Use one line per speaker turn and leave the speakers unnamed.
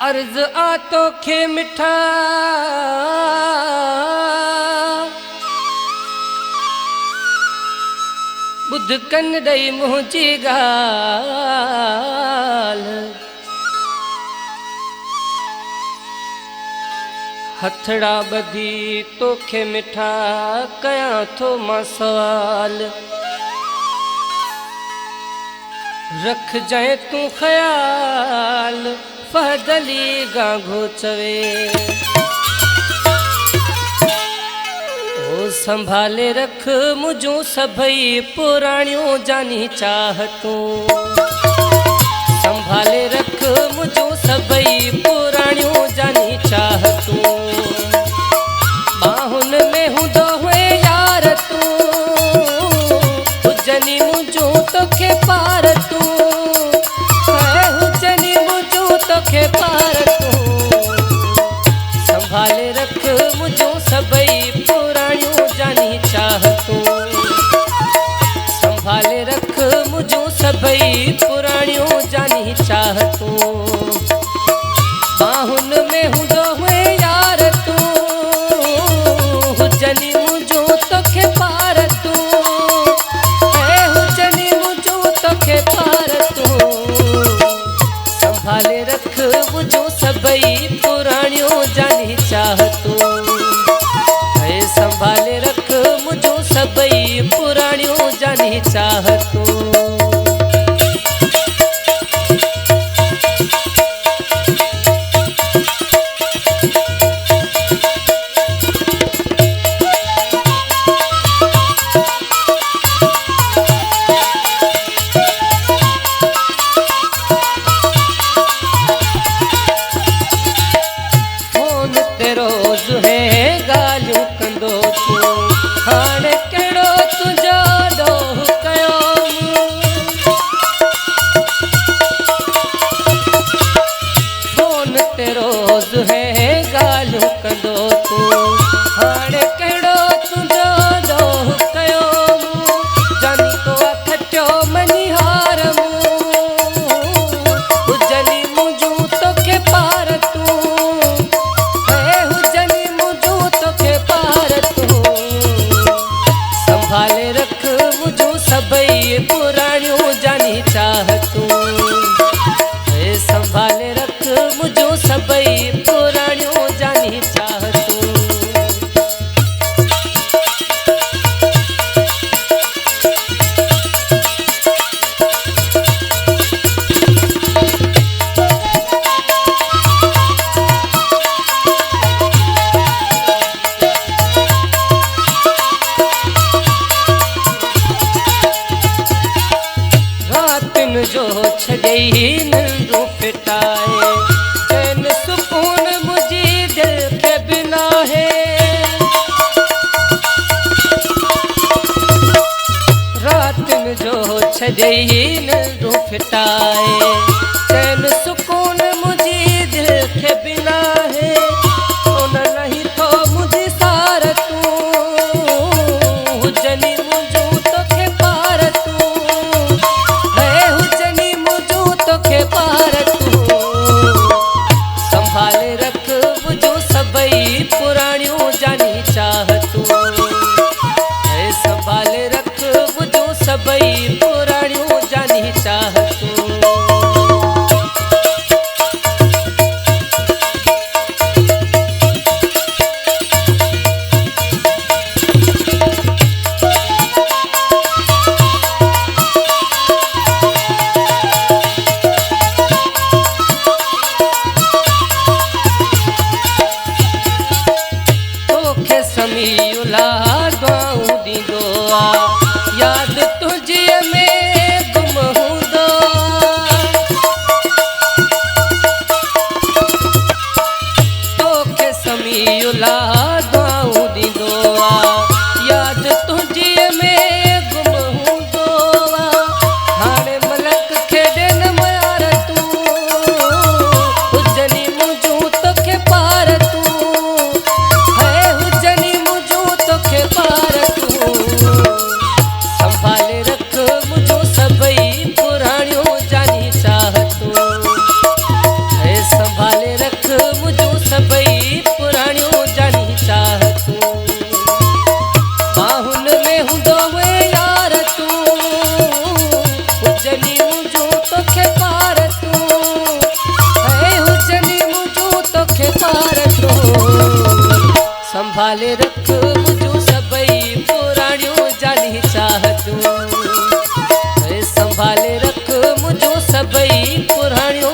अर्ज आ तोखे मिठा बुध कन दई मुंहिंजी गाल हथड़ा बधी तोखे मिठा कयां थो मां सवाल रख जाए तू ख्याल फहदली गांघो चवे ओ संभाले रख मुझो सभई पुराणियों जानी चाहतूं संभाले रख मुझो सभई पुराणियों जानी चाहतूं बाहुन में हूंदो हुए यार तू हुजनी मुझो तोखे पार तू हुजनी मुझो तोखे पार तू संभाले रख मुझो सभई पुराणियों जानी चाहतूं संभाले रख मुझो सभई पुराणियों जानी चाहतूं बाहुन में हूंदो हुए यार तू हुजनी मुझो तोखे पार तू हुजनी मुझो तोखे पार तू संभाले रख मुझो सभई पुराणियों जानी चाहतूं संभाले रख मुझो सभई पुराणियों जानी चाहतूं संभाले रख मुझो सभई पुराणियों जानी चाहतूं संभाले रख मुझो सभई पुराणियों जानी चाहतूं जो छॾई निंदू फिटाए चैन सुकून मुझी दिल के बिना है रातिन जो छॾई निंदू फिटाए चैन सुकून मुझी दिल के बिना है उन नहीं तो मुझी सार तू हुजनी मुझो तोखे पार तू पार तू संभाले रख मुझो सभई पुराणियों जानी चाहतूं संभाले रख मुझो सभई पुराणियों जानी चाहतूं संभाले रख मुझू सबई पुराणियों जानी चाहतूं। संभाले रख मुझू सबई पुराणियों